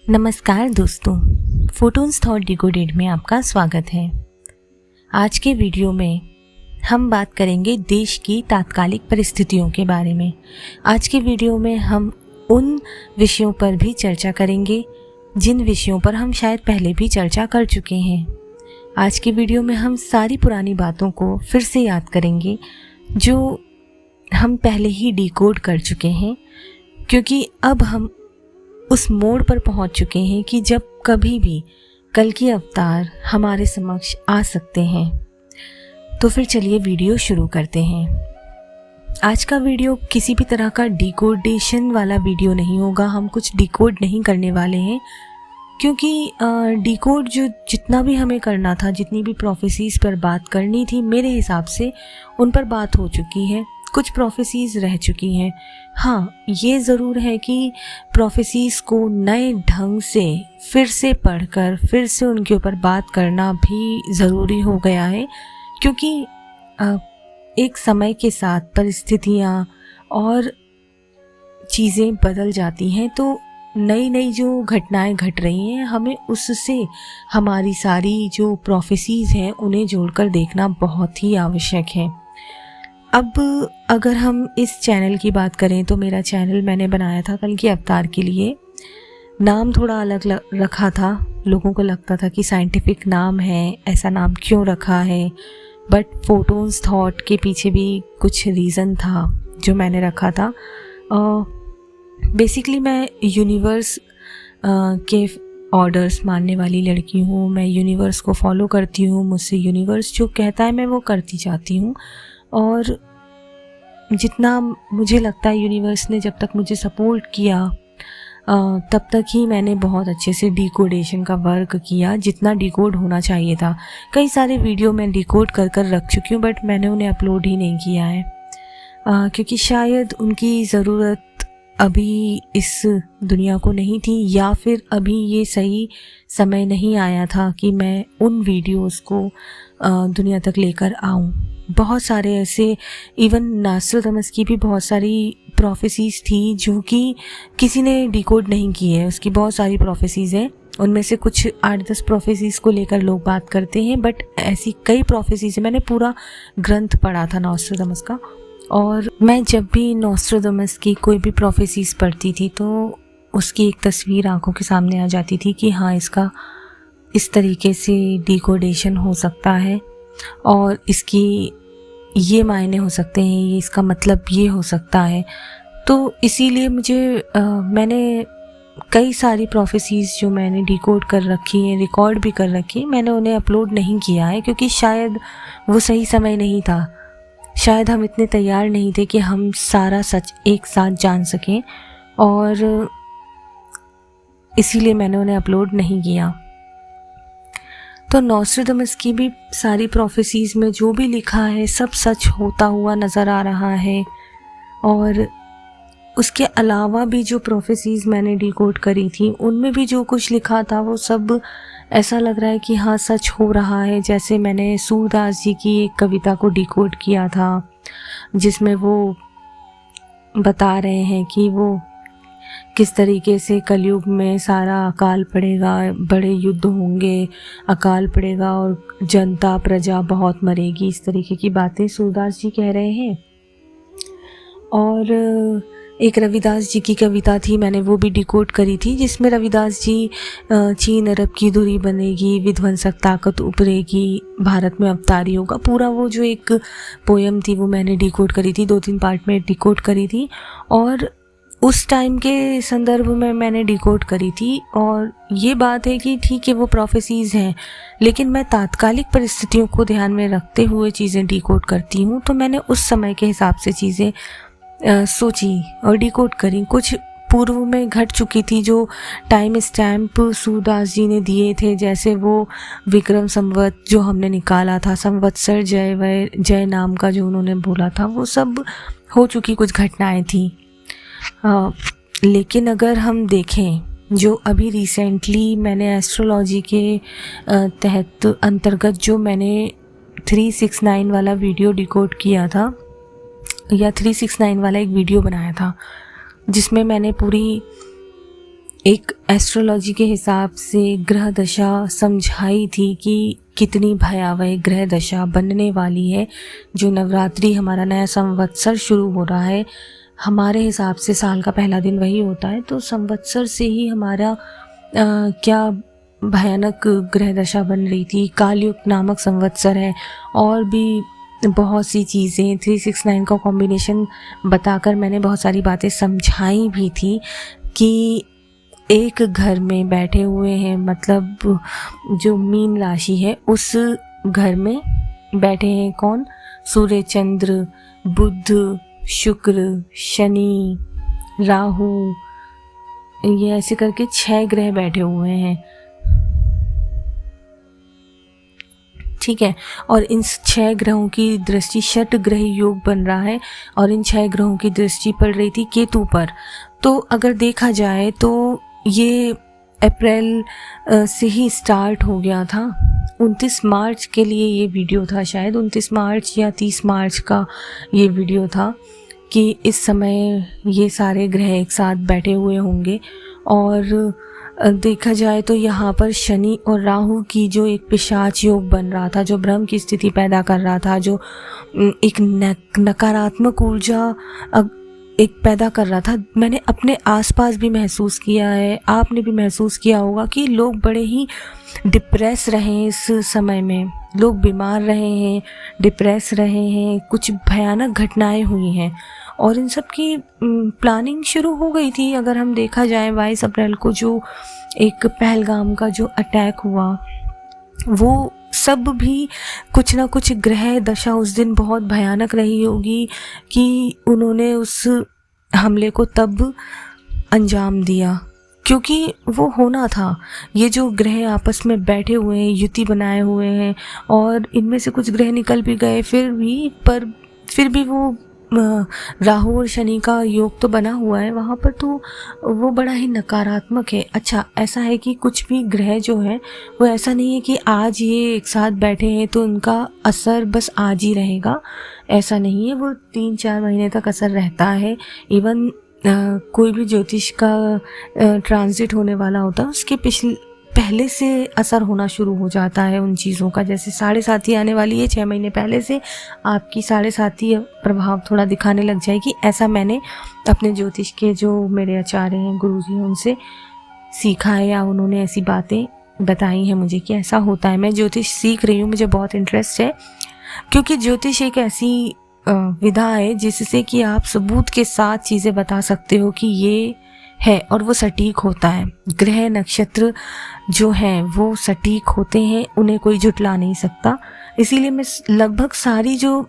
नमस्कार दोस्तों, photons thought decoded में आपका स्वागत है। आज के वीडियो में हम बात करेंगे देश की तात्कालिक परिस्थितियों के बारे में। आज के वीडियो में हम उन विषयों पर भी चर्चा करेंगे जिन विषयों पर हम शायद पहले भी चर्चा कर चुके हैं। आज के वीडियो में हम सारी पुरानी बातों को फिर से याद करेंगे जो हम पहले ही डिकोड कर चुके हैं, क्योंकि अब हम उस मोड़ पर पहुंच चुके हैं कि जब कभी भी कल के अवतार हमारे समक्ष आ सकते हैं। तो फिर चलिए वीडियो शुरू करते हैं। आज का वीडियो किसी भी तरह का डिकोडेशन वाला वीडियो नहीं होगा। हम कुछ डिकोड नहीं करने वाले हैं, क्योंकि डिकोड जो जितना भी हमें करना था, जितनी भी प्रोफेसीज़ पर बात करनी थी, मेरे हिसाब से उन पर बात हो चुकी है। कुछ प्रोफेसीज़ रह चुकी हैं। हाँ, ये ज़रूर है कि प्रोफेसीज़ को नए ढंग से फिर से पढ़कर फिर से उनके ऊपर बात करना भी ज़रूरी हो गया है, क्योंकि एक समय के साथ परिस्थितियाँ और चीज़ें बदल जाती हैं। तो नई नई जो घटनाएं घट रही हैं, हमें उससे हमारी सारी जो प्रोफेसीज़ हैं उन्हें जोड़कर देखना बहुत ही आवश्यक है। अब अगर हम इस चैनल की बात करें तो मेरा चैनल मैंने बनाया था कल के अवतार के लिए। नाम थोड़ा अलग रखा था। लोगों को लगता था कि साइंटिफिक नाम है, ऐसा नाम क्यों रखा है, बट फोटोन्स थॉट के पीछे भी कुछ रीज़न था जो मैंने रखा था। बेसिकली मैं यूनिवर्स के ऑर्डर्स मानने वाली लड़की हूँ। मैं यूनिवर्स को फॉलो करती हूँ। मुझसे यूनिवर्स जो कहता है मैं वो करती जाती हूँ, और जितना मुझे लगता है यूनिवर्स ने जब तक मुझे सपोर्ट किया तब तक ही मैंने बहुत अच्छे से डिकोडेशन का वर्क किया, जितना डिकोड होना चाहिए था। कई सारे वीडियो मैं डिकोड कर रख चुकी हूँ, बट मैंने उन्हें अपलोड ही नहीं किया है, क्योंकि शायद उनकी ज़रूरत अभी इस दुनिया को नहीं थी, या फिर अभी ये सही समय नहीं आया था कि मैं उन वीडियोस को दुनिया तक लेकर आऊँ। बहुत सारे ऐसे, इवन नॉस्ट्राडामस की भी बहुत सारी प्रोफेसीज़ थी जो कि किसी ने डिकोड नहीं की है। उसकी बहुत सारी प्रोफेसीज़ हैं, उनमें से कुछ 8-10 प्रोफेसीज़ को लेकर लोग बात करते हैं, बट ऐसी कई प्रोफेसीज़ हैं। मैंने पूरा ग्रंथ पढ़ा था नॉस्ट्राडामस का, और मैं जब भी नॉस्ट्राडामस की कोई भी प्रोफेसीज़ पढ़ती थी तो उसकी एक तस्वीर आंखों के सामने आ जाती थी कि हाँ, इसका इस तरीके से डिकोडेशन हो सकता है और इसकी ये मायने हो सकते हैं, ये इसका मतलब ये हो सकता है। तो इसीलिए मैंने कई सारी प्रोफेसीज़ जो मैंने डिकोड कर रखी हैं, रिकॉर्ड भी कर रखी है, मैंने उन्हें अपलोड नहीं किया है, क्योंकि शायद वो सही समय नहीं था। शायद हम इतने तैयार नहीं थे कि हम सारा सच एक साथ जान सकें, और इसीलिए मैंने उन्हें अपलोड नहीं किया। तो नॉस्ट्राडामस की भी सारी प्रोफेसीज़ में जो भी लिखा है सब सच होता हुआ नज़र आ रहा है, और उसके अलावा भी जो प्रोफेसीज़ मैंने डिकोड करी थी उनमें भी जो कुछ लिखा था वो सब ऐसा लग रहा है कि हाँ, सच हो रहा है। जैसे मैंने सूरदास जी की एक कविता को डिकोड किया था, जिसमें वो बता रहे हैं कि वो किस तरीके से कलयुग में सारा अकाल पड़ेगा, बड़े युद्ध होंगे, अकाल पड़ेगा और जनता प्रजा बहुत मरेगी। इस तरीके की बातें सूरदास जी कह रहे हैं। और एक रविदास जी की कविता थी, मैंने वो भी डिकोड करी थी, जिसमें रविदास जी चीन अरब की धुरी बनेगी, विध्वंसक ताकत उभरेगी, भारत में अवतारी होगा, पूरा वो जो एक पोयम थी वो मैंने डिकोड करी थी। 2-3 पार्ट में डिकोड करी थी, और उस टाइम के संदर्भ में मैंने डिकोड करी थी। और ये बात है कि ठीक है, वो प्रोफेसीज़ हैं, लेकिन मैं तात्कालिक परिस्थितियों को ध्यान में रखते हुए चीज़ें डिकोड करती हूँ। तो मैंने उस समय के हिसाब से चीज़ें सोची और डिकोड करी। कुछ पूर्व में घट चुकी थी, जो टाइम स्टैम्प सूरदास जी ने दिए थे, जैसे वो विक्रम संवत जो हमने निकाला था, संवत्सर जय नाम का जो उन्होंने बोला था, वो सब हो चुकी कुछ घटनाएं थी। लेकिन अगर हम देखें जो अभी रिसेंटली मैंने एस्ट्रोलॉजी के तहत अंतर्गत जो मैंने 369 वाला वीडियो डिकोड किया था, या 369 वाला एक वीडियो बनाया था, जिसमें मैंने पूरी एक एस्ट्रोलॉजी के हिसाब से ग्रह दशा समझाई थी कि कितनी भयावह ग्रह दशा बनने वाली है। जो नवरात्रि हमारा नया संवत्सर शुरू हो रहा है, हमारे हिसाब से साल का पहला दिन वही होता है, तो संवत्सर से ही हमारा क्या भयानक ग्रह दशा बन रही थी। कालयुग नामक संवत्सर है और भी बहुत सी चीज़ें 369 का कॉम्बिनेशन बताकर मैंने बहुत सारी बातें समझाई भी थी कि एक घर में बैठे हुए हैं, मतलब जो मीन राशि है उस घर में बैठे हैं कौन? सूर्य, चंद्र, बुध, शुक्र, शनि, राहु, ये ऐसे करके 6 ग्रह बैठे हुए हैं, ठीक है। और इन 6 ग्रहों की दृष्टि षट ग्रह योग बन रहा है और इन 6 ग्रहों की दृष्टि पड़ रही थी केतु पर। तो अगर देखा जाए तो ये अप्रैल से ही स्टार्ट हो गया था। 29 मार्च के लिए ये वीडियो था, शायद 29 मार्च या 30 मार्च का ये वीडियो था कि इस समय ये सारे ग्रह एक साथ बैठे हुए होंगे। और देखा जाए तो यहाँ पर शनि और राहु की जो एक पिशाच योग बन रहा था, जो भ्रम की स्थिति पैदा कर रहा था, जो एक नकारात्मक ऊर्जा एक पैदा कर रहा था, मैंने अपने आसपास भी महसूस किया है, आपने भी महसूस किया होगा कि लोग बड़े ही डिप्रेस रहे हैं। इस समय में लोग बीमार रहे हैं, डिप्रेस रहे हैं, कुछ भयानक घटनाएं हुई हैं और इन सब की प्लानिंग शुरू हो गई थी। अगर हम देखा जाए 22 अप्रैल को जो एक पहलगाम का जो अटैक हुआ, वो सब भी कुछ ना कुछ ग्रह दशा उस दिन बहुत भयानक रही होगी कि उन्होंने उस हमले को तब अंजाम दिया, क्योंकि वो होना था। ये जो ग्रह आपस में बैठे हुए हैं, युति बनाए हुए हैं और इनमें से कुछ ग्रह निकल भी गए फिर भी वो राहु और शनि का योग तो बना हुआ है वहाँ पर, तो वो बड़ा ही नकारात्मक है। अच्छा, ऐसा है कि कुछ भी ग्रह जो है वो ऐसा नहीं है कि आज ये एक साथ बैठे हैं तो उनका असर बस आज ही रहेगा, ऐसा नहीं है। वो 3-4 महीने तक असर रहता है। इवन कोई भी ज्योतिष का ट्रांजिट होने वाला होता है, उसके पहले से असर होना शुरू हो जाता है उन चीज़ों का। जैसे 7.5 आने वाली है, 6 महीने पहले से आपकी 7.5 प्रभाव थोड़ा दिखाने लग जाएगी। ऐसा मैंने अपने ज्योतिष के जो मेरे आचार्य हैं, गुरुजी हैं, उनसे सीखा है या उन्होंने ऐसी बातें बताई हैं मुझे कि ऐसा होता है। मैं ज्योतिष सीख रही हूँ, मुझे बहुत इंटरेस्ट है, क्योंकि ज्योतिष एक ऐसी विधा है जिससे कि आप सबूत के साथ चीज़ें बता सकते हो कि ये है और वो सटीक होता है। ग्रह नक्षत्र जो हैं वो सटीक होते हैं, उन्हें कोई झुटला नहीं सकता। इसीलिए मैं लगभग सारी जो,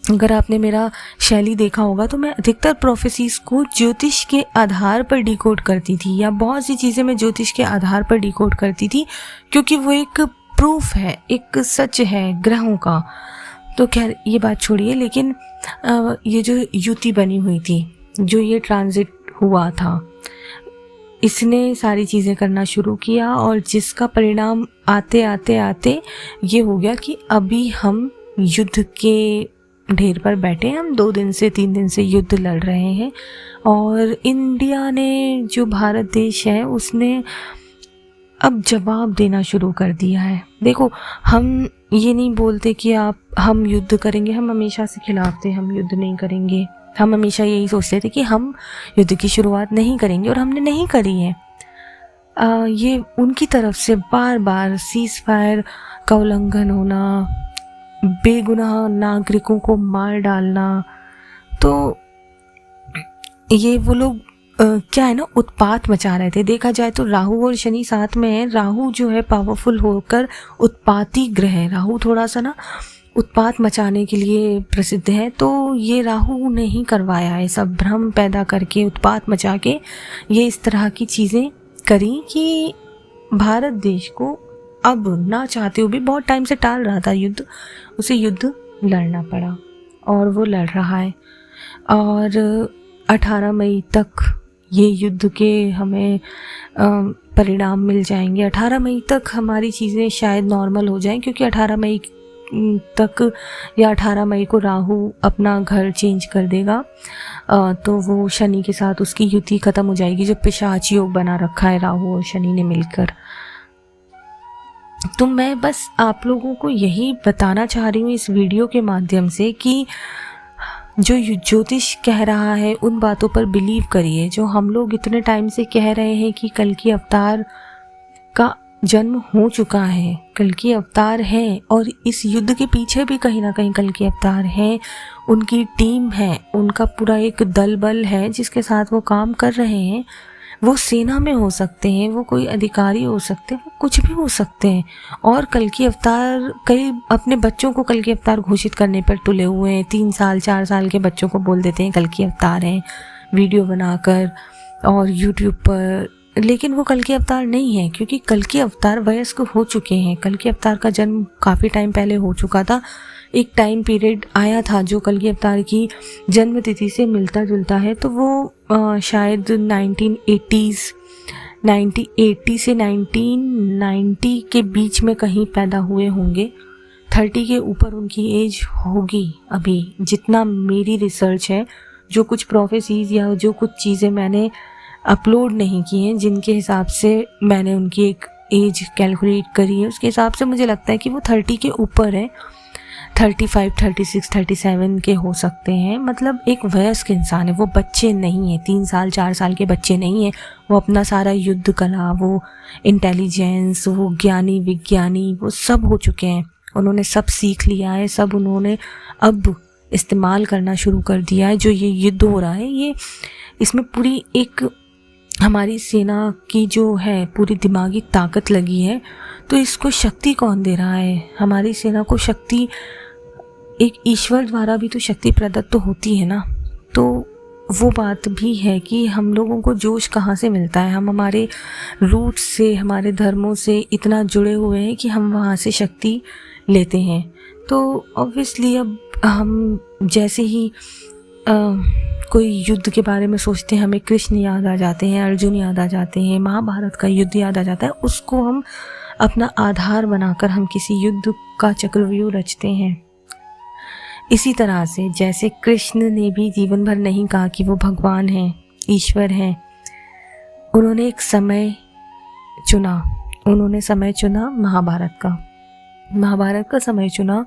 अगर आपने मेरा शैली देखा होगा तो मैं अधिकतर प्रोफेसीज को ज्योतिष के आधार पर डिकोड करती थी, या बहुत सी चीज़ें मैं ज्योतिष के आधार पर डिकोड करती थी, क्योंकि वो एक प्रूफ है, एक सच है ग्रहों का। तो खैर ये बात छोड़िए, लेकिन ये जो युति बनी हुई थी, जो ये ट्रांजिट हुआ था, इसने सारी चीज़ें करना शुरू किया और जिसका परिणाम आते आते आते ये हो गया कि अभी हम युद्ध के ढेर पर बैठे हैं। हम 2 दिन से 3 दिन से युद्ध लड़ रहे हैं और इंडिया ने, जो भारत देश है, उसने अब जवाब देना शुरू कर दिया है। देखो, हम ये नहीं बोलते कि हम युद्ध करेंगे, हम हमेशा से खिलाफ थे, हम युद्ध नहीं करेंगे। हम हमेशा यही सोचते थे कि हम युद्ध की शुरुआत नहीं करेंगे और हमने नहीं करी है। ये उनकी तरफ से बार बार सीज़ फायर का उल्लंघन होना, बेगुनाह नागरिकों को मार डालना, तो ये वो लोग क्या है ना, उत्पात मचा रहे थे। देखा जाए तो राहु और शनि साथ में है। राहु जो है पावरफुल होकर उत्पाती ग्रह है। राहु थोड़ा सा ना उत्पात मचाने के लिए प्रसिद्ध है, तो ये राहु ने ही करवाया है, सब भ्रम पैदा करके, उत्पात मचा के ये इस तरह की चीज़ें करी कि भारत देश को अब ना चाहते हुए भी, बहुत टाइम से टाल रहा था युद्ध, उसे युद्ध लड़ना पड़ा और वो लड़ रहा है। और 18 मई तक ये युद्ध के हमें परिणाम मिल जाएंगे। 18 मई तक हमारी चीज़ें शायद नॉर्मल हो जाएं, क्योंकि 18 मई तक या 18 मई को राहु अपना घर चेंज कर देगा, तो वो शनि के साथ उसकी युति खत्म हो जाएगी, जो पिशाच योग बना रखा है राहु और शनि ने मिलकर। तो मैं बस आप लोगों को यही बताना चाह रही हूँ इस वीडियो के माध्यम से कि जो ज्योतिष कह रहा है उन बातों पर बिलीव करिए। जो हम लोग इतने टाइम से कह रहे हैं कि कल की अवतार का जन्म हो चुका है, कल की अवतार है, और इस युद्ध के पीछे भी कहीं ना कहीं कल की अवतार है, उनकी टीम है, उनका पूरा एक दल बल है जिसके साथ वो काम कर रहे हैं। वो सेना में हो सकते हैं, वो कोई अधिकारी हो सकते हैं, वो कुछ भी हो सकते हैं, और कल की अवतार कई अपने बच्चों को कल की अवतार घोषित करने पर तुले हुए हैं। 3 साल 4 साल के बच्चों को बोल देते हैं कल की अवतार हैं, वीडियो बनाकर और यूट्यूब पर, लेकिन वो कल के अवतार नहीं है, क्योंकि कल के अवतार वयस्क हो चुके हैं। कल के अवतार का जन्म काफ़ी टाइम पहले हो चुका था। एक टाइम पीरियड आया था जो कल के अवतार की जन्म तिथि से मिलता जुलता है, तो वो शायद 1980 से 1990 के बीच में कहीं पैदा हुए होंगे। 30 के ऊपर उनकी एज होगी अभी, जितना मेरी रिसर्च है। जो कुछ प्रोफेसीज या जो कुछ चीज़ें मैंने अपलोड नहीं की हैं, जिनके हिसाब से मैंने उनकी एक एज कैलकुलेट करी है, उसके हिसाब से मुझे लगता है कि वो 30 के ऊपर है। 35, 36, 37 के हो सकते हैं। मतलब एक वयस्क इंसान है, वो बच्चे नहीं है, 3 साल 4 साल के बच्चे नहीं है। वो अपना सारा युद्ध कला, वो इंटेलिजेंस, वो ज्ञानी विज्ञानी, वो सब हो चुके हैं। उन्होंने सब सीख लिया है, सब उन्होंने अब इस्तेमाल करना शुरू कर दिया है। जो ये युद्ध हो रहा है, ये इसमें पूरी एक हमारी सेना की जो है पूरी दिमागी ताकत लगी है। तो इसको शक्ति कौन दे रहा है? हमारी सेना को शक्ति एक ईश्वर द्वारा भी तो शक्ति प्रदत्त तो होती है ना। तो वो बात भी है कि हम लोगों को जोश कहाँ से मिलता है। हम हमारे रूट से, हमारे धर्मों से इतना जुड़े हुए हैं कि हम वहाँ से शक्ति लेते हैं। तो ऑब्वियसली अब हम जैसे ही कोई युद्ध के बारे में सोचते हैं, हमें कृष्ण याद आ जाते हैं, अर्जुन याद आ जाते हैं, महाभारत का युद्ध याद आ जाता है। उसको हम अपना आधार बनाकर हम किसी युद्ध का चक्रव्यूह रचते हैं। इसी तरह से जैसे कृष्ण ने भी जीवन भर नहीं कहा कि वो भगवान हैं, ईश्वर हैं। उन्होंने एक समय चुना, उन्होंने समय चुना महाभारत का समय चुना।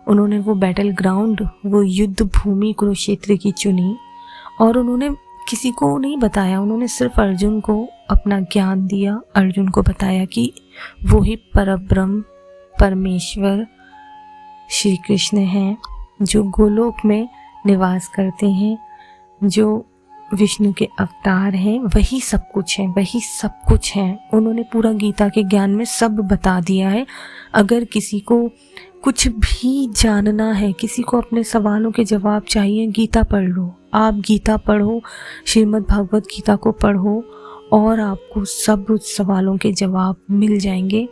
उन्होंने वो बैटल ग्राउंड, वो युद्ध भूमि कुरुक्षेत्र की चुनी, और उन्होंने किसी को नहीं बताया, उन्होंने सिर्फ अर्जुन को अपना ज्ञान दिया। अर्जुन को बताया कि वो ही परब्रह्म परमेश्वर श्री कृष्ण हैं, जो गोलोक में निवास करते हैं, जो विष्णु के अवतार हैं, वही सब कुछ है, वही सब कुछ है। उन्होंने पूरा गीता के ज्ञान में सब बता दिया है। अगर किसी को कुछ भी जानना है, किसी को अपने सवालों के जवाब चाहिए, गीता पढ़ लो। आप गीता पढ़ो, श्रीमद् भागवत गीता को पढ़ो, और आपको सब सवालों के जवाब मिल जाएंगे।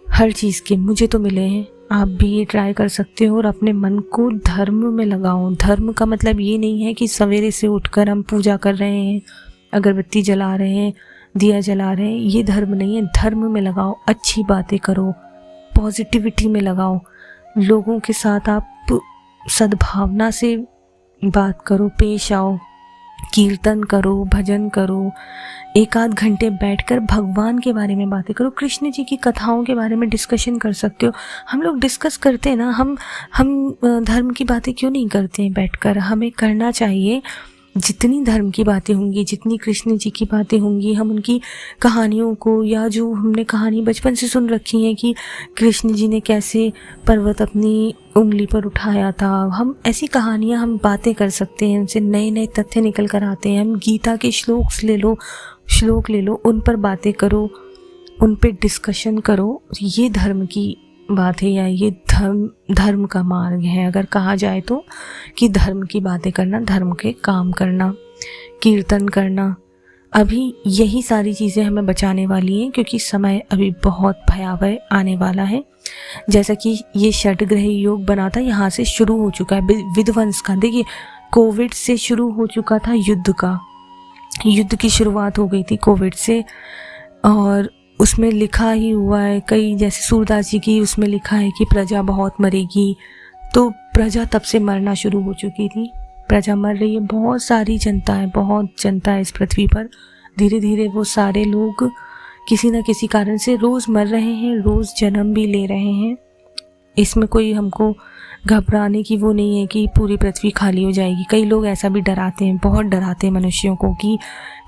हर चीज़ के मुझे तो मिले हैं, आप भी ये ट्राई कर सकते हो और अपने मन को धर्म में लगाओ। धर्म का मतलब ये नहीं है कि सवेरे से उठकर हम पूजा कर रहे हैं, अगरबत्ती जला रहे हैं, दिया जला रहे हैं, ये धर्म नहीं है। धर्म में लगाओ, अच्छी बातें करो, पॉजिटिविटी में लगाओ, लोगों के साथ आप सद्भावना से बात करो, पेश आओ, कीर्तन करो, भजन करो, 1-8 घंटे बैठकर भगवान के बारे में बातें करो, कृष्ण जी की कथाओं के बारे में डिस्कशन कर सकते हो। हम लोग डिस्कस करते हैं ना, हम धर्म की बातें क्यों नहीं करते हैं बैठकर? हमें करना चाहिए। जितनी धर्म की बातें होंगी, जितनी कृष्ण जी की बातें होंगी, हम उनकी कहानियों को, या जो हमने कहानी बचपन से सुन रखी है कि कृष्ण जी ने कैसे पर्वत अपनी उंगली पर उठाया था, हम ऐसी कहानियाँ, हम बातें कर सकते हैं, उनसे नए नए तथ्य निकल कर आते हैं। हम गीता के श्लोक ले लो, उन पर बातें करो, उन पर डिस्कशन करो। ये धर्म की बात है, या ये धर्म का मार्ग है अगर कहा जाए तो, कि धर्म की बातें करना, धर्म के काम करना, कीर्तन करना। अभी यही सारी चीज़ें हमें बचाने वाली हैं, क्योंकि समय अभी बहुत भयावह आने वाला है। जैसा कि ये षटग्रह योग बना था, यहाँ से शुरू हो चुका है विध्वंस का। देखिए, कोविड से शुरू हो चुका था युद्ध की शुरुआत हो गई थी कोविड से, और उसमें लिखा ही हुआ है, कई जैसे सूरदास जी की उसमें लिखा है कि प्रजा बहुत मरेगी, तो प्रजा तब से मरना शुरू हो चुकी थी। प्रजा मर रही है, बहुत सारी जनता है, बहुत जनता है इस पृथ्वी पर। धीरे धीरे वो सारे लोग किसी न किसी कारण से रोज़ मर रहे हैं, रोज़ जन्म भी ले रहे हैं। इसमें कोई हमको घबराने की वो नहीं है कि पूरी पृथ्वी खाली हो जाएगी। कई लोग ऐसा भी डराते हैं, बहुत डराते हैं मनुष्यों को कि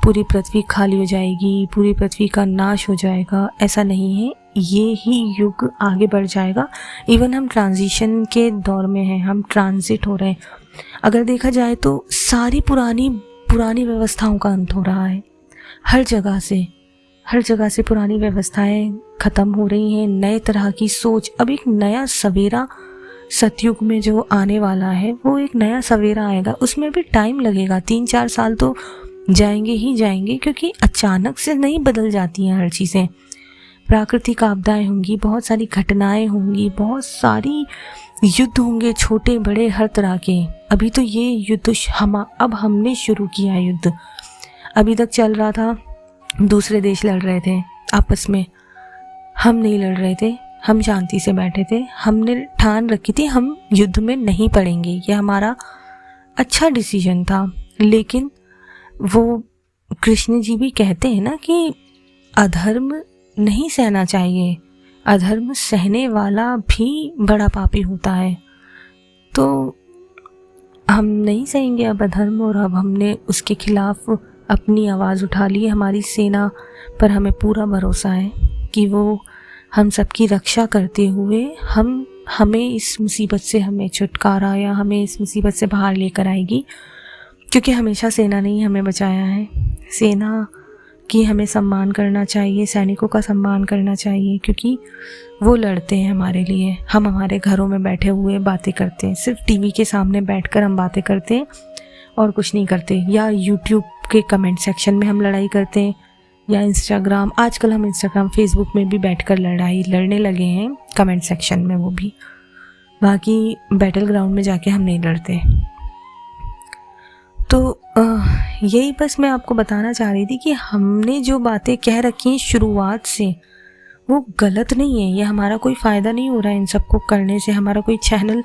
पूरी पृथ्वी खाली हो जाएगी, पूरी पृथ्वी का नाश हो जाएगा। ऐसा नहीं है, ये ही युग आगे बढ़ जाएगा। इवन हम ट्रांजिशन के दौर में हैं, हम ट्रांजिट हो रहे हैं। अगर देखा जाए तो सारी पुरानी व्यवस्थाओं का अंत हो रहा है। हर जगह से पुरानी व्यवस्थाएं ख़त्म हो रही हैं। नए तरह की सोच, अब एक नया सवेरा सतयुग में जो आने वाला है, वो एक नया सवेरा आएगा। उसमें भी टाइम लगेगा, 3-4 साल तो जाएंगे ही जाएंगे, क्योंकि अचानक से नहीं बदल जाती हैं हर चीज़ें। प्राकृतिक आपदाएं होंगी, बहुत सारी घटनाएं होंगी, बहुत सारी युद्ध होंगे, छोटे बड़े हर तरह के। अभी तो ये युद्ध अब हमने शुरू किया युद्ध। अभी तक चल रहा था, दूसरे देश लड़ रहे थे आपस में, हम नहीं लड़ रहे थे, हम शांति से बैठे थे। हमने ठान रखी थी हम युद्ध में नहीं पड़ेंगे, ये हमारा अच्छा डिसीजन था। लेकिन वो कृष्ण जी भी कहते हैं ना कि अधर्म नहीं सहना चाहिए, अधर्म सहने वाला भी बड़ा पापी होता है। तो हम नहीं सहेंगे अब अधर्म, और अब हमने उसके खिलाफ अपनी आवाज़ उठा ली। हमारी सेना पर हमें पूरा भरोसा है कि वो हम सबकी रक्षा करते हुए हमें इस मुसीबत से हमें छुटकारा, या हमें इस मुसीबत से बाहर लेकर आएगी। क्योंकि हमेशा सेना ने ही हमें बचाया है। सेना की हमें सम्मान करना चाहिए, सैनिकों का सम्मान करना चाहिए, क्योंकि वो लड़ते हैं हमारे लिए। हम हमारे घरों में बैठे हुए बातें करते हैं, सिर्फ टीवी के सामने बैठकर हम बातें करते हैं और कुछ नहीं करते। या यूट्यूब के कमेंट सेक्शन में हम लड़ाई करते हैं, या इंस्टाग्राम, आजकल हम इंस्टाग्राम फेसबुक में भी बैठकर लड़ने लगे हैं कमेंट सेक्शन में, वो भी। बाकी बैटल ग्राउंड में जाके हम नहीं लड़ते। तो यही बस मैं आपको बताना चाह रही थी कि हमने जो बातें कह रखी हैं शुरुआत से, वो गलत नहीं है। ये हमारा कोई फ़ायदा नहीं हो रहा है इन सबको करने से। हमारा कोई चैनल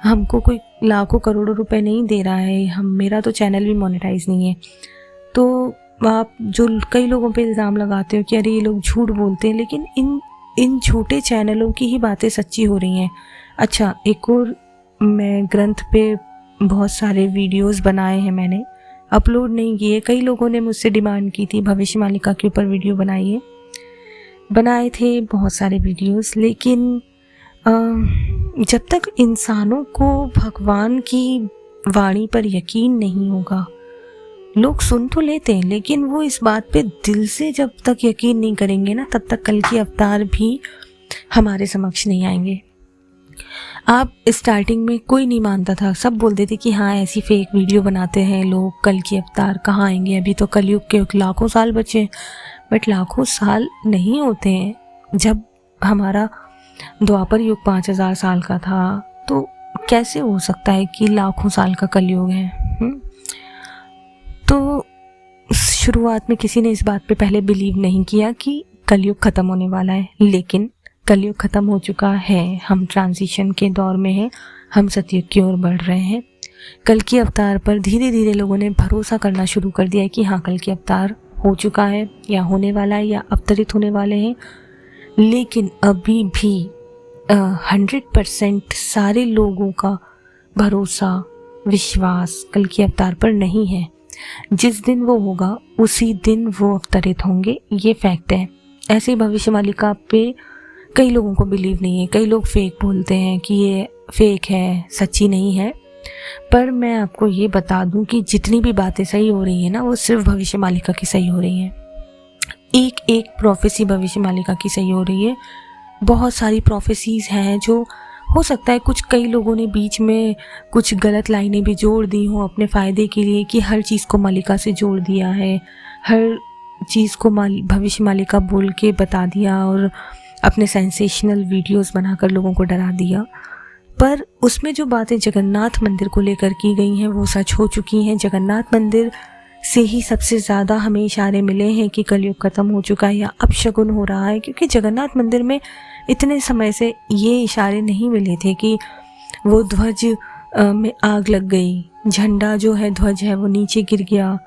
हमको कोई लाखों करोड़ों रुपए नहीं दे रहा है। मेरा तो चैनल भी मोनेटाइज नहीं है। तो आप जो कई लोगों पे इल्ज़ाम लगाते हो कि अरे ये लोग झूठ बोलते हैं, लेकिन इन झूठे चैनलों की ही बातें सच्ची हो रही हैं। अच्छा, एक और, मैं ग्रंथ पे बहुत सारे वीडियोस बनाए हैं, मैंने अपलोड नहीं किए। कई लोगों ने मुझसे डिमांड की थी भविष्य मालिका के ऊपर वीडियो बनाइए, बनाए थे बहुत सारे वीडियोस। लेकिन जब तक इंसानों को भगवान की वाणी पर यकीन नहीं होगा, लोग सुन तो लेते हैं, लेकिन वो इस बात पे दिल से जब तक यकीन नहीं करेंगे ना, तब तक कल की अवतार भी हमारे समक्ष नहीं आएंगे। आप स्टार्टिंग में कोई नहीं मानता था, सब बोलते थे कि हाँ ऐसी फेक वीडियो बनाते हैं लोग, कल की अवतार कहाँ आएंगे, अभी तो कलयुग के लाखों साल बचे। बट लाखों साल नहीं होते हैं। जब हमारा द्वापर युग 5000 साल का था, तो कैसे हो सकता है कि लाखों साल का कलयुग है? तो शुरुआत में किसी ने इस बात पे पहले बिलीव नहीं किया कि कलयुग ख़त्म होने वाला है, लेकिन कलयुग ख़त्म हो चुका है। हम ट्रांजिशन के दौर में हैं, हम सतयुग की ओर बढ़ रहे हैं। कल की अवतार पर धीरे धीरे लोगों ने भरोसा करना शुरू कर दिया है कि हाँ कल की अवतार हो चुका है, या होने वाला है, या अवतरित होने वाले हैं। लेकिन अभी भी 100% सारे लोगों का भरोसा, विश्वास कल की अवतार पर नहीं है। जिस दिन वो होगा उसी दिन वो अवतरित होंगे, ये फैक्ट है। ऐसे ही भविष्य मालिका पे कई लोगों को बिलीव नहीं है। कई लोग फेक बोलते हैं कि ये फेक है, सच्ची नहीं है। पर मैं आपको ये बता दूं कि जितनी भी बातें सही हो रही हैं ना, वो सिर्फ भविष्य मालिका की सही हो रही हैं। एक एक प्रोफेसी भविष्य मालिका की सही हो रही है। बहुत सारी प्रोफेसीज हैं जो हो सकता है कुछ कई लोगों ने बीच में कुछ गलत लाइनें भी जोड़ दी हों अपने फ़ायदे के लिए, कि हर चीज़ को मालिका से जोड़ दिया है, हर चीज़ को भविष्य मालिका बोल के बता दिया और अपने सेंसेशनल वीडियोस बनाकर लोगों को डरा दिया। पर उसमें जो बातें जगन्नाथ मंदिर को लेकर की गई हैं वो सच हो चुकी हैं। जगन्नाथ मंदिर से ही सबसे ज़्यादा हमें इशारे मिले हैं कि कलयुग खत्म हो चुका है या अपशगुन हो रहा है, क्योंकि जगन्नाथ मंदिर में इतने समय से ये इशारे नहीं मिले थे कि वो ध्वज में आग लग गई, झंडा जो है ध्वज है वो नीचे गिर गया,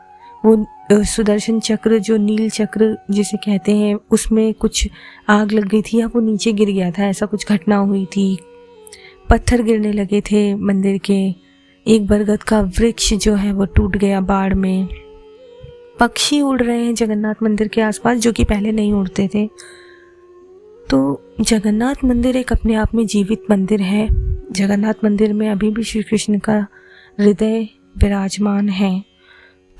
वो सुदर्शन चक्र जो नील चक्र जिसे कहते हैं उसमें कुछ आग लग गई थी या वो नीचे गिर गया था, ऐसा कुछ घटना हुई थी। पत्थर गिरने लगे थे मंदिर के, एक बरगद का वृक्ष जो है वो टूट गया बाढ़ में, पक्षी उड़ रहे हैं जगन्नाथ मंदिर के आसपास जो कि पहले नहीं उड़ते थे। तो जगन्नाथ मंदिर एक अपने आप में जीवित मंदिर है। जगन्नाथ मंदिर में अभी भी श्री कृष्ण का हृदय विराजमान है।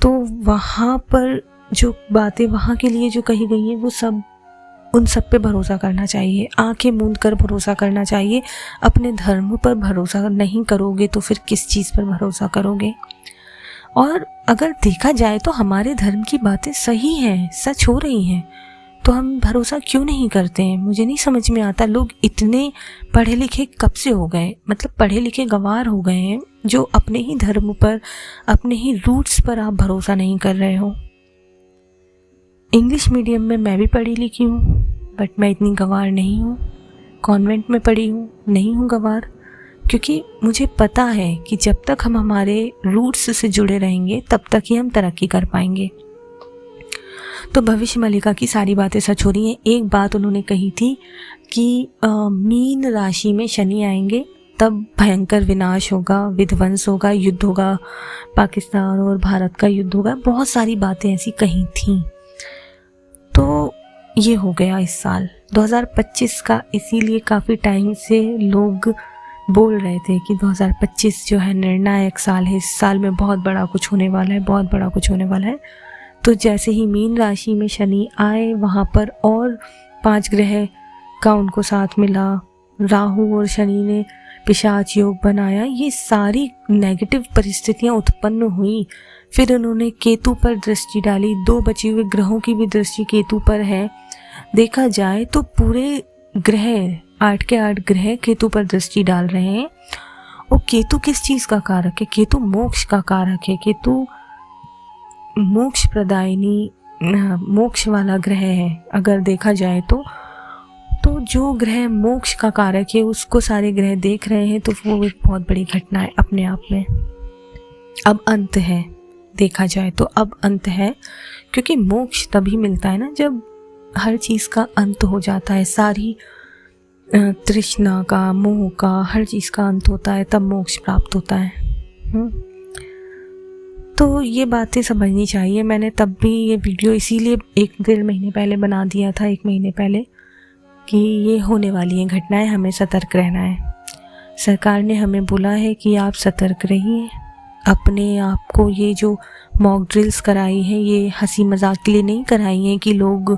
तो वहाँ पर जो बातें वहाँ के लिए जो कही गई हैं वो सब, उन सब पे भरोसा करना चाहिए, आंखें मूंद कर भरोसा करना चाहिए। अपने धर्म पर भरोसा नहीं करोगे तो फिर किस चीज़ पर भरोसा करोगे। और अगर देखा जाए तो हमारे धर्म की बातें सही हैं, सच हो रही हैं, तो हम भरोसा क्यों नहीं करते हैं? मुझे नहीं समझ में आता। लोग इतने पढ़े लिखे कब से हो गए, मतलब पढ़े लिखे गंवार हो गए हैं जो अपने ही धर्म पर, अपने ही रूट्स पर आप भरोसा नहीं कर रहे हो। इंग्लिश मीडियम में मैं भी पढ़ी लिखी हूँ, बट मैं इतनी गंवार नहीं हूँ। कॉन्वेंट में पढ़ी हूँ, नहीं हूँ गंवार, क्योंकि मुझे पता है कि जब तक हम हमारे रूट्स से जुड़े रहेंगे तब तक ही हम तरक्की कर पाएंगे। तो भविष्य मल्लिका की सारी बातें सच हो रही हैं। एक बात उन्होंने कही थी कि मीन राशि में शनि आएंगे तब भयंकर विनाश होगा, विध्वंस होगा, युद्ध होगा, पाकिस्तान और भारत का युद्ध होगा। बहुत सारी बातें ऐसी कही थी। तो ये हो गया इस साल 2025 का। इसीलिए काफ़ी टाइम से लोग बोल रहे थे कि 2025 जो है निर्णायक साल है, इस साल में बहुत बड़ा कुछ होने वाला है, बहुत बड़ा कुछ होने वाला है। तो जैसे ही मीन राशि में शनि आए, वहाँ पर और 5 ग्रह का उनको साथ मिला, राहु और शनि ने पिशाच योग बनाया, ये सारी नेगेटिव परिस्थितियाँ उत्पन्न हुई। फिर उन्होंने केतु पर दृष्टि डाली, 2 बचे हुए ग्रहों की भी दृष्टि केतु पर है। देखा जाए तो पूरे ग्रह 8 के 8 ग्रह केतु पर दृष्टि डाल रहे हैं। और केतु किस चीज़ का कारक है? केतु मोक्ष का कारक है। केतु मोक्ष प्रदायिनी, मोक्ष वाला ग्रह है। अगर देखा जाए तो जो ग्रह मोक्ष का कारक है उसको सारे ग्रह देख रहे हैं, तो वो एक बहुत बड़ी घटना है अपने आप में। अब अंत है, देखा जाए तो अब अंत है, क्योंकि मोक्ष तभी मिलता है ना जब हर चीज़ का अंत हो जाता है, सारी तृष्णा का, मोह का, हर चीज़ का अंत होता है, तब मोक्ष प्राप्त होता है। तो ये बातें समझनी चाहिए। मैंने तब भी ये वीडियो इसीलिए 1-1.5 महीने पहले बना दिया था, 1 महीने पहले, कि ये होने वाली हैं घटनाएं, हमें सतर्क रहना है। सरकार ने हमें बोला है कि आप सतर्क रहिए। अपने आप को, ये जो मॉक ड्रिल्स कराई हैं ये हंसी मजाक के लिए नहीं कराई हैं कि लोग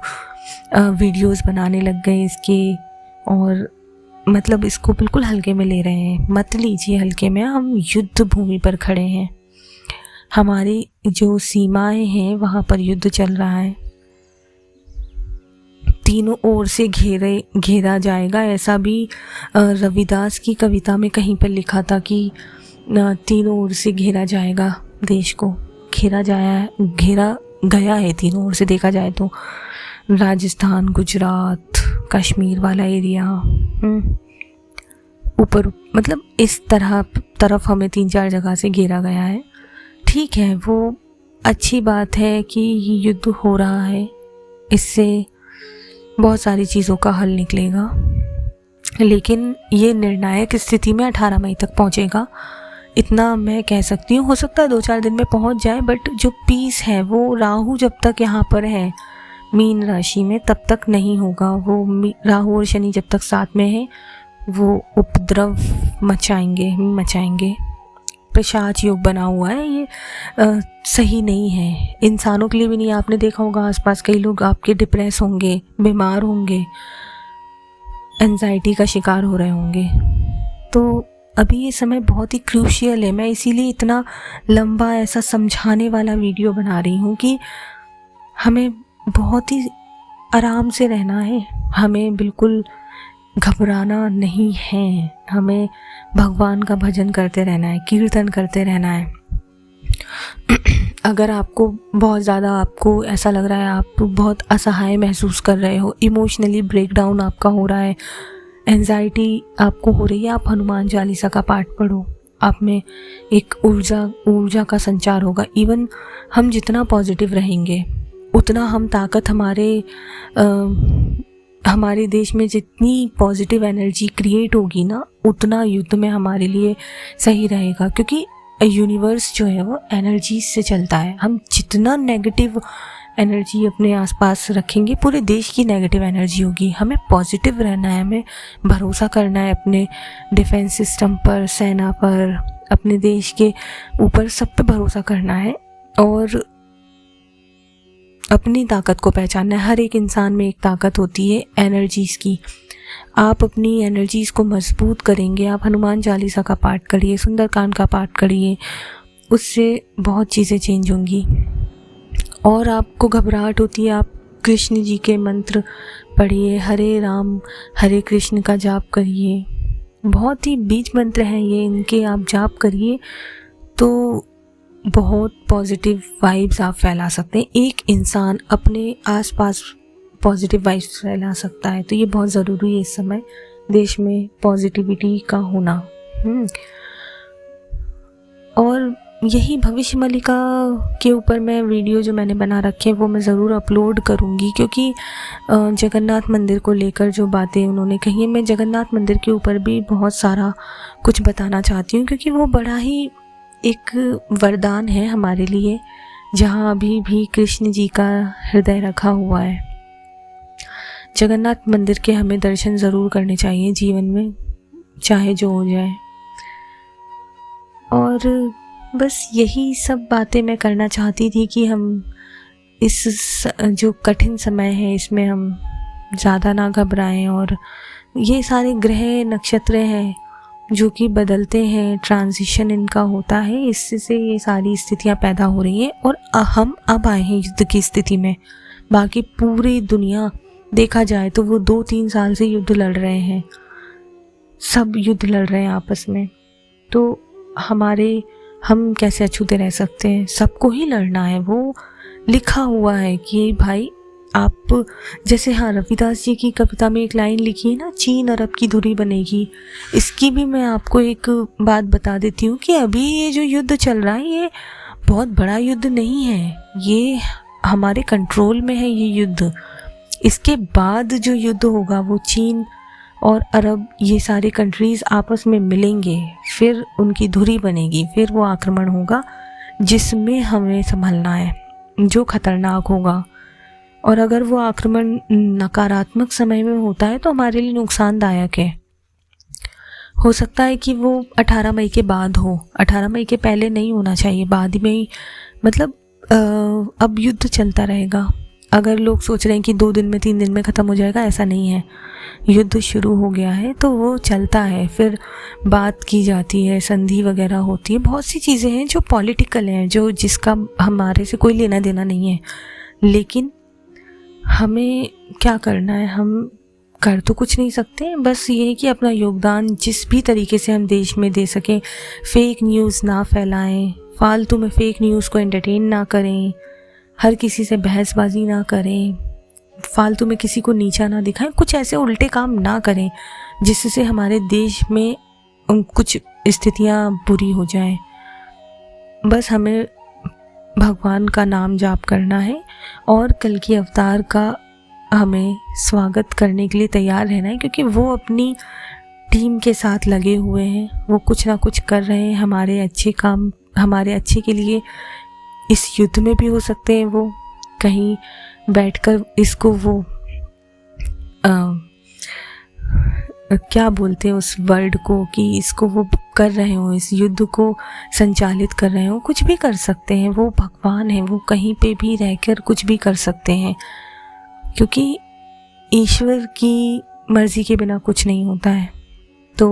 वीडियोस बनाने लग गए इसके, और मतलब इसको बिल्कुल हल्के में ले रहे हैं। मत लीजिए हल्के में। हम युद्ध भूमि पर खड़े हैं, हमारी जो सीमाएं हैं वहाँ पर युद्ध चल रहा है, तीनों ओर से घेरा जाएगा। ऐसा भी रविदास की कविता में कहीं पर लिखा था कि तीनों ओर से घेरा जाएगा, देश को घेरा गया है तीनों ओर से। देखा जाए तो राजस्थान, गुजरात, कश्मीर वाला एरिया, ऊपर, मतलब इस तरफ हमें 3-4 जगह से घेरा गया है। ठीक है, वो अच्छी बात है कि युद्ध हो रहा है, इससे बहुत सारी चीज़ों का हल निकलेगा, लेकिन ये निर्णायक स्थिति में 18 मई तक पहुंचेगा, इतना मैं कह सकती हूँ। हो सकता है 2-4 दिन में पहुंच जाए, बट जो पीस है वो राहु जब तक यहाँ पर है मीन राशि में तब तक नहीं होगा। वो राहु और शनि जब तक साथ में है वो उपद्रव मचाएंगे। पिशाच योग बना हुआ है, ये सही नहीं है, इंसानों के लिए भी नहीं। आपने देखा होगा आसपास कई लोग आपके डिप्रेस होंगे, बीमार होंगे, एंजाइटी का शिकार हो रहे होंगे। तो अभी ये समय बहुत ही क्रूशियल है। मैं इसीलिए इतना लंबा ऐसा समझाने वाला वीडियो बना रही हूँ कि हमें बहुत ही आराम से रहना है, हमें बिल्कुल घबराना नहीं है, हमें भगवान का भजन करते रहना है, कीर्तन करते रहना है। अगर आपको बहुत ज़्यादा आपको ऐसा लग रहा है, आप बहुत असहाय महसूस कर रहे हो, इमोशनली ब्रेकडाउन आपका हो रहा है, एंजाइटी आपको हो रही है, आप हनुमान चालीसा का पाठ पढ़ो। आप में एक ऊर्जा का संचार होगा। इवन हम जितना पॉजिटिव रहेंगे उतना हम ताकत हमारे देश में जितनी पॉजिटिव एनर्जी क्रिएट होगी ना, उतना युद्ध में हमारे लिए सही रहेगा। क्योंकि यूनिवर्स जो है वो एनर्जी से चलता है। हम जितना नेगेटिव एनर्जी अपने आसपास रखेंगे, पूरे देश की नेगेटिव एनर्जी होगी। हमें पॉजिटिव रहना है, हमें भरोसा करना है अपने डिफेंस सिस्टम पर, सेना पर, अपने देश के ऊपर, सब पे भरोसा करना है और अपनी ताकत को पहचानना है। हर एक इंसान में एक ताकत होती है एनर्जीज़ की। आप अपनी एनर्जीज़ को मजबूत करेंगे, आप हनुमान चालीसा का पाठ करिए, सुंदरकांड का पाठ करिए, उससे बहुत चीज़ें चेंज होंगी। और आपको घबराहट होती है, आप कृष्ण जी के मंत्र पढ़िए, हरे राम हरे कृष्ण का जाप करिए। बहुत ही बीज मंत्र हैं ये, इनके आप जाप करिए तो बहुत पॉजिटिव वाइब्स आप फैला सकते हैं। एक इंसान अपने आसपास पॉजिटिव वाइब्स फैला सकता है, तो ये बहुत ज़रूरी है इस समय देश में पॉजिटिविटी का होना। और यही भविष्य मलिका के ऊपर मैं वीडियो जो मैंने बना रखे हैं वो मैं ज़रूर अपलोड करूँगी, क्योंकि जगन्नाथ मंदिर को लेकर जो बातें उन्होंने कही है, मैं जगन्नाथ मंदिर के ऊपर भी बहुत सारा कुछ बताना चाहती हूँ, क्योंकि वो बड़ा ही एक वरदान है हमारे लिए, जहाँ अभी भी कृष्ण जी का हृदय रखा हुआ है। जगन्नाथ मंदिर के हमें दर्शन ज़रूर करने चाहिए जीवन में, चाहे जो हो जाए। और बस यही सब बातें मैं करना चाहती थी कि हम इस जो कठिन समय है इसमें हम ज़्यादा ना घबराएं। और ये सारे ग्रह नक्षत्र हैं जो कि बदलते हैं, ट्रांजिशन इनका होता है, इससे ये सारी स्थितियां पैदा हो रही हैं। और हम अब आए हैं युद्ध की स्थिति में। बाकी पूरी दुनिया देखा जाए तो वो 2-3 साल से युद्ध लड़ रहे हैं, सब युद्ध लड़ रहे हैं आपस में। तो हम कैसे अछूते रह सकते हैं? सबको ही लड़ना है, वो लिखा हुआ है कि भाई आप जैसे, हाँ, रविदास जी की कविता में एक लाइन लिखी है ना, चीन अरब की धुरी बनेगी। इसकी भी मैं आपको एक बात बता देती हूँ कि अभी ये जो युद्ध चल रहा है ये बहुत बड़ा युद्ध नहीं है, ये हमारे कंट्रोल में है ये युद्ध। इसके बाद जो युद्ध होगा वो चीन और अरब, ये सारे कंट्रीज़ आपस में मिलेंगे, फिर उनकी धुरी बनेगी, फिर वो आक्रमण होगा जिसमें हमें संभलना है, जो खतरनाक होगा। और अगर वो आक्रमण नकारात्मक समय में होता है तो हमारे लिए नुकसानदायक है। हो सकता है कि वो 18 मई के बाद हो, 18 मई के पहले नहीं होना चाहिए, बाद में ही, मतलब अब युद्ध चलता रहेगा। अगर लोग सोच रहे हैं कि 2 दिन में 3 दिन में ख़त्म हो जाएगा, ऐसा नहीं है। युद्ध शुरू हो गया है तो वो चलता है, फिर बात की जाती है, संधि वगैरह होती है, बहुत सी चीज़ें हैं जो पॉलिटिकल हैं, जो जिसका हमारे से कोई लेना देना नहीं है। लेकिन हमें क्या करना है, हम कर तो कुछ नहीं सकते, बस ये है कि अपना योगदान जिस भी तरीके से हम देश में दे सकें। फेक न्यूज़ ना फैलाएं, फालतू में फेक न्यूज़ को एंटरटेन ना करें, हर किसी से बहसबाजी ना करें, फालतू में किसी को नीचा ना दिखाएं, कुछ ऐसे उल्टे काम ना करें जिससे हमारे देश में कुछ स्थितियां बुरी हो जाएं। बस हमें भगवान का नाम जाप करना है और कल की अवतार का हमें स्वागत करने के लिए तैयार रहना है, क्योंकि वो अपनी टीम के साथ लगे हुए हैं, वो कुछ ना कुछ कर रहे हैं हमारे अच्छे काम, हमारे अच्छे के लिए। इस युद्ध में भी हो सकते हैं वो कहीं बैठकर इसको वो क्या बोलते हैं उस वर्ड को, कि इसको वो कर रहे हो, इस युद्ध को संचालित कर रहे हो, कुछ भी कर सकते हैं। वो भगवान है, वो कहीं पे भी रहकर कुछ भी कर सकते हैं, क्योंकि ईश्वर की मर्जी के बिना कुछ नहीं होता है। तो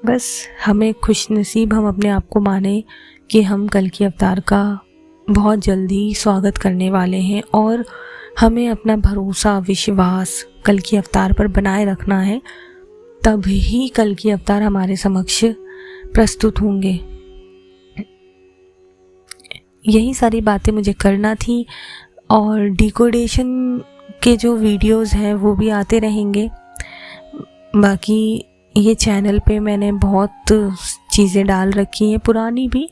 बस हमें खुशनसीब हम अपने आप को माने कि हम कल की अवतार का बहुत जल्दी स्वागत करने वाले हैं, और हमें अपना भरोसा, विश्वास कल की अवतार पर बनाए रखना है, तभी कल की अवतार हमारे समक्ष प्रस्तुत होंगे। यही सारी बातें मुझे करना थी। और डिकोडेशन के जो वीडियोस हैं वो भी आते रहेंगे। बाकी ये चैनल पे मैंने बहुत चीज़ें डाल रखी हैं, पुरानी भी,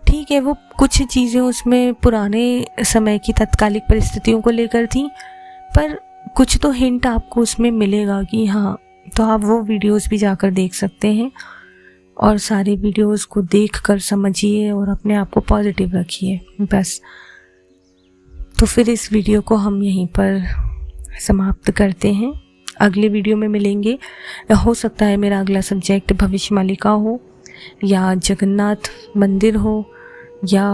ठीक है, वो कुछ चीज़ें उसमें पुराने समय की तत्कालिक परिस्थितियों को लेकर थी, पर कुछ तो हिंट आपको उसमें मिलेगा कि हाँ, तो आप वो वीडियोस भी जाकर देख सकते हैं और सारे वीडियोस को देखकर समझिए और अपने आप को पॉजिटिव रखिए बस। तो फिर इस वीडियो को हम यहीं पर समाप्त करते हैं। अगले वीडियो में मिलेंगे। हो सकता है मेरा अगला सब्जेक्ट भविष्य मालिका हो, या जगन्नाथ मंदिर हो, या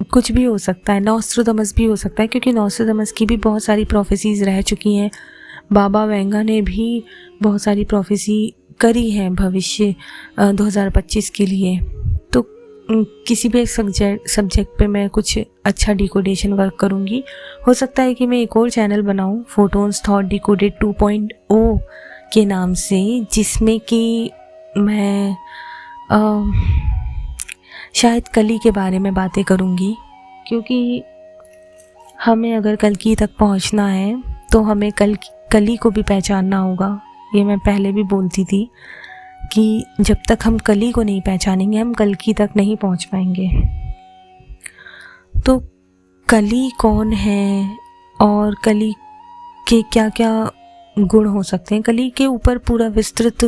कुछ भी हो सकता है, नॉस्ट्राडामस भी हो सकता है, क्योंकि नॉस्ट्राडामस की भी बहुत सारी प्रोफेसीज रह चुकी हैं। बाबा वेंगा ने भी बहुत सारी प्रोफेसी करी है भविष्य 2025 के लिए। तो किसी भी एक सब्जेक्ट पे मैं कुछ अच्छा डिकोडेशन वर्क करूँगी। हो सकता है कि मैं एक और चैनल बनाऊँ, फोटोन्स थॉट डिकोडेड 2.0 के नाम से, जिसमें कि मैं शायद कली के बारे में बातें करूँगी, क्योंकि हमें अगर कल्कि तक पहुँचना है तो हमें कली को भी पहचानना होगा। ये मैं पहले भी बोलती थी कि जब तक हम कली को नहीं पहचानेंगे हम कल्कि तक नहीं पहुँच पाएंगे। तो कली कौन है और कली के क्या क्या गुण हो सकते हैं, कली के ऊपर पूरा विस्तृत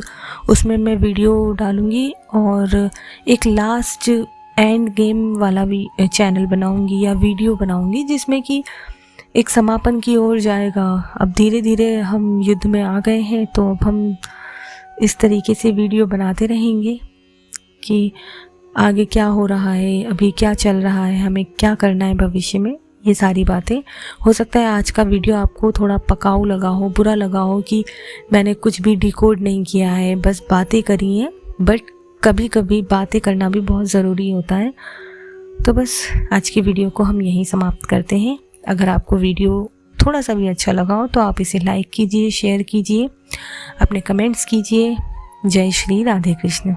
उसमें मैं वीडियो डालूँगी, और एक लास्ट एंड गेम वाला भी चैनल बनाऊँगी या वीडियो बनाऊँगी, जिसमें कि एक समापन की ओर जाएगा। अब धीरे धीरे हम युद्ध में आ गए हैं, तो अब हम इस तरीके से वीडियो बनाते रहेंगे कि आगे क्या हो रहा है, अभी क्या चल रहा है, हमें क्या करना है भविष्य में, ये सारी बातें। हो सकता है आज का वीडियो आपको थोड़ा पकाऊ लगा हो, बुरा लगा हो कि मैंने कुछ भी डिकोड नहीं किया है, बस बातें करी हैं, बट कभी कभी बातें करना भी बहुत ज़रूरी होता है। तो बस आज की वीडियो को हम यहीं समाप्त करते हैं। अगर आपको वीडियो थोड़ा सा भी अच्छा लगा हो तो आप इसे लाइक कीजिए, शेयर कीजिए, अपने कमेंट्स कीजिए। जय श्री राधे कृष्ण।